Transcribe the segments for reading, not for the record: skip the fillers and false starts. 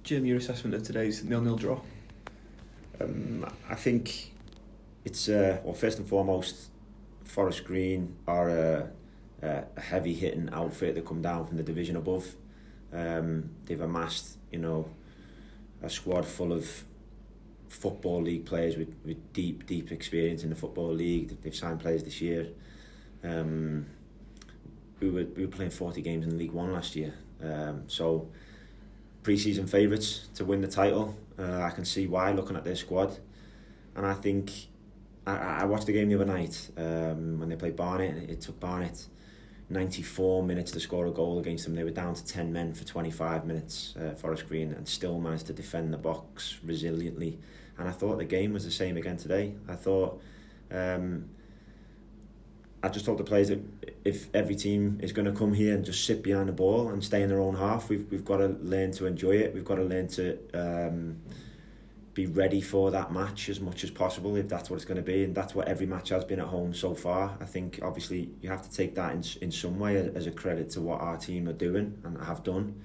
Jim, your assessment of today's 0-0 draw? I think it's well, first and foremost, Forest Green are a heavy hitting outfit that come down from the division above. They've amassed, a squad full of Football League players with deep experience in the Football League. They've signed players this year. We were playing 40 games in League One last year. So pre-season favourites to win the title. I can see why, looking at their squad. And I think I watched the game the other night when they played Barnet. It took Barnet 94 minutes to score a goal against them. They were down to 10 men for 25 minutes, Forest Green, and still managed to defend the box resiliently. And I thought the game was the same again today. I just told the players that if every team is going to come here and just sit behind the ball and stay in their own half, we've got to learn to enjoy it. We've got to learn to be ready for that match as much as possible, if that's what it's going to be. And that's what every match has been at home so far. I think obviously you have to take that in some way as a credit to what our team are doing and have done,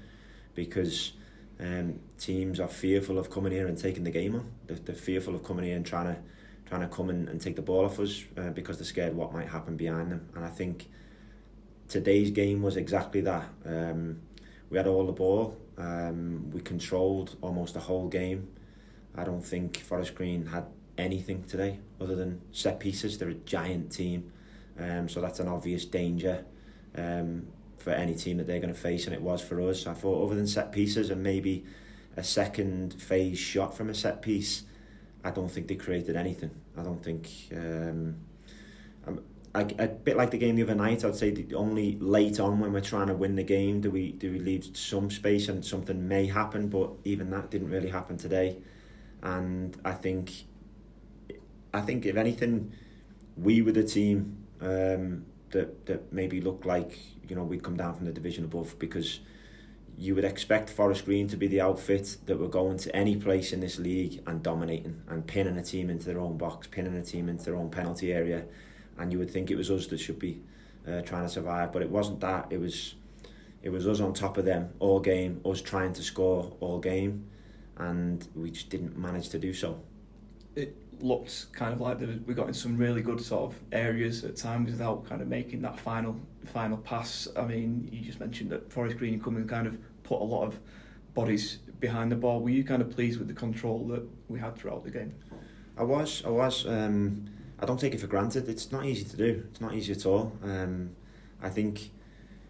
because teams are fearful of coming here and taking the game on. They're fearful of coming here and trying to come and take the ball off us because they're scared what might happen behind them. And I think today's game was exactly that. We had all the ball. We controlled almost the whole game. I don't think Forest Green had anything today other than set pieces. They're a giant team, so that's an obvious danger for any team that they're going to face, and it was for us. I thought, other than set pieces and maybe a second phase shot from a set piece, I don't think they created anything. I don't think a bit like the game the other night. I'd say only late on, when we're trying to win the game, do we leave some space and something may happen, but even that didn't really happen today. And I think if anything, we were the team that maybe looked like we'd come down from the division above, because you would expect Forest Green to be the outfit that were going to any place in this league and dominating and pinning a team into their own box, pinning a team into their own penalty area, and you would think it was us that should be trying to survive. But it wasn't that. It was us on top of them all game, us trying to score all game, and we just didn't manage to do so. It looked kind of like we got in some really good sort of areas at times without kind of making that final pass. I mean, you just mentioned that Forest Green come and kind of put a lot of bodies behind the ball. Were you kind of pleased with the control that we had throughout the game? I was. I don't take it for granted. It's not easy to do. It's not easy at all. I think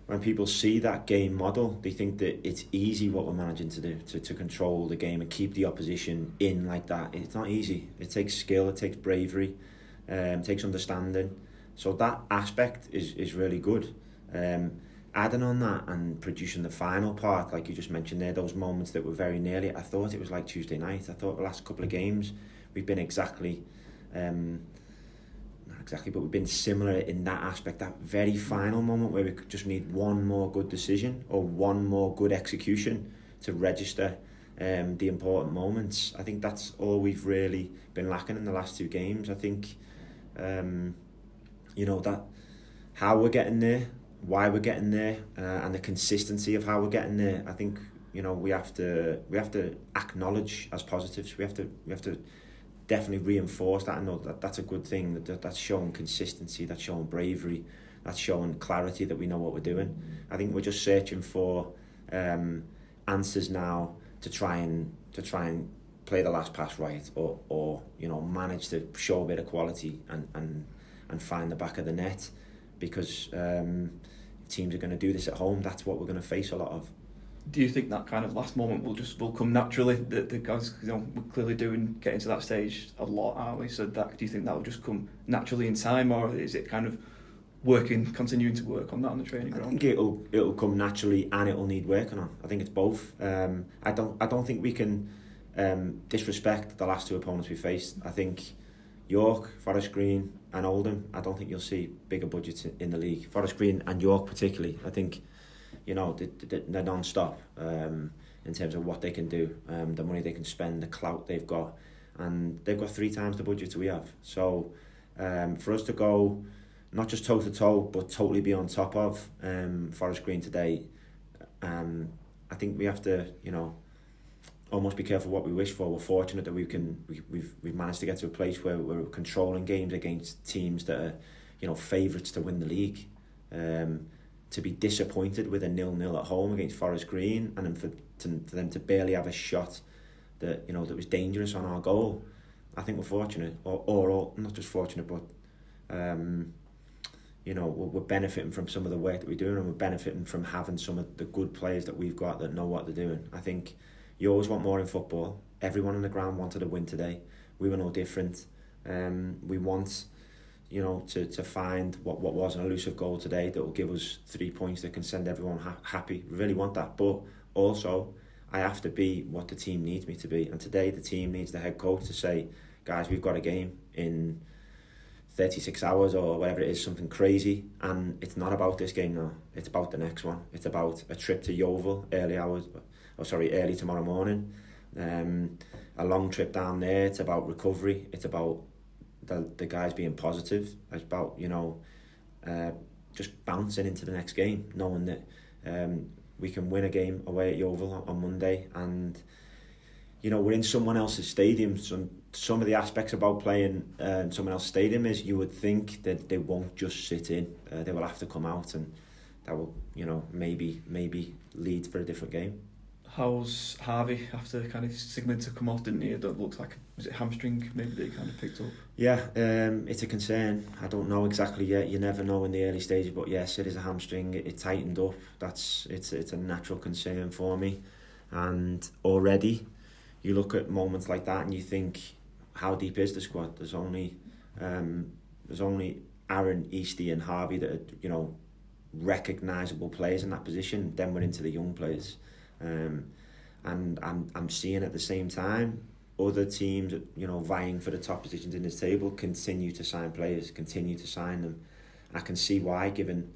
when people see that game model, they think that it's easy what we're managing to do, to control the game and keep the opposition in like that. It's not easy. It takes skill, it takes bravery, it takes understanding. So that aspect is really good. Adding on that and producing the final part, like you just mentioned there, those moments that were very nearly, I thought it was like Tuesday night. I thought the last couple of games we've been not exactly, but we've been similar in that aspect, that very final moment where we just need one more good decision or one more good execution to register the important moments. I think that's all we've really been lacking in the last two games. I think that how we're getting there, why we're getting there, and the consistency of how we're getting there. I think we have to acknowledge as positives. We have to definitely reinforce that and know that that's a good thing. That's showing consistency. That's showing bravery. That's showing clarity that we know what we're doing. I think we're just searching for answers now to try and play the last pass right, or manage to show a bit of quality and find the back of the net, because teams are going to do this at home. That's what we're going to face a lot of. Do you think that kind of last moment will come naturally? The guys, we're clearly getting to that stage a lot, aren't we? So do you think that will just come naturally in time, or is it kind of continuing to work on that on the training ground? I think it'll come naturally, and it'll need working on. I think it's both. I don't think we can disrespect the last two opponents we faced. I think York, Forest Green and Oldham, I don't think you'll see bigger budgets in the league. Forest Green and York particularly, I think they're non-stop in terms of what they can do, the money they can spend, the clout they've got, and they've got 3 times the budget we have. So for us to go not just toe-to-toe but totally be on top of Forest Green today, I think we have to almost be careful what we wish for. We're fortunate that we've managed to get to a place where we're controlling games against teams that are, you know, favourites to win the league. To be disappointed with a 0-0 at home against Forest Green, and then for them to barely have a shot that, you know, that was dangerous on our goal. I think we're fortunate, or not just fortunate, but you know, we're benefiting from some of the work that we're doing, and we're benefiting from having some of the good players that we've got that know what they're doing. I think you always want more in football. Everyone on the ground wanted to win today. We were no different. We want, you know, to find what was an elusive goal today that will give us 3 points that can send everyone happy. We really want that, but also I have to be what the team needs me to be. And today the team needs the head coach to say, guys, we've got a game in 36 hours or whatever it is, something crazy, and it's not about this game now, it's about the next one. It's about a trip to Yeovil early tomorrow morning, a long trip down there. It's about recovery, it's about the guys being positive, it's about, you know, just bouncing into the next game, knowing that we can win a game away at Yeovil on Monday, and you know, we're in someone else's stadium. Some of the aspects about playing in someone else's stadium is you would think that they won't just sit in. They will have to come out, and that will, you know, maybe lead for a different game. How's Harvey after kind of signaling to come off, didn't he? It looks like, was it hamstring maybe that he kind of picked up? Yeah, it's a concern. I don't know exactly yet. You never know in the early stages, but yes, it is a hamstring. It tightened up. It's a natural concern for me, and already you look at moments like that and you think, how deep is the squad? There's only Aaron, Eastie and Harvey that are, you know, recognisable players in that position. Then we're into the young players, and I'm seeing at the same time other teams, you know, vying for the top positions in this table continue to sign players, continue to sign them. And I can see why, given,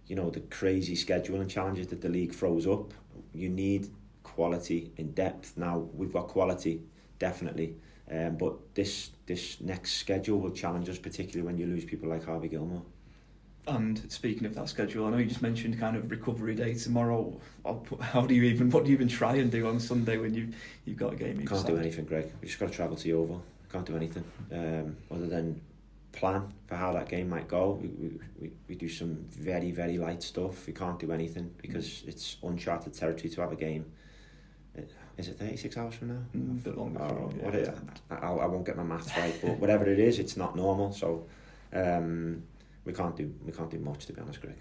you know, the crazy schedule and challenges that the league throws up. You need quality in depth. Now we've got quality, definitely, but this next schedule will challenge us, particularly when you lose people like Harvey Gilmore. And speaking of that schedule, I know you just mentioned kind of recovery day tomorrow. What do you even try and do on Sunday when you've got a game? You can't do anything, Greg. We just got to travel to Yeovil. Can't do anything other than plan for how that game might go. We do some very, very light stuff. We can't do anything because it's uncharted territory to have a game. Is it 36 hours from now? A bit longer. I won't get my maths right, but whatever it is, it's not normal. So we can't do much, to be honest, Greg.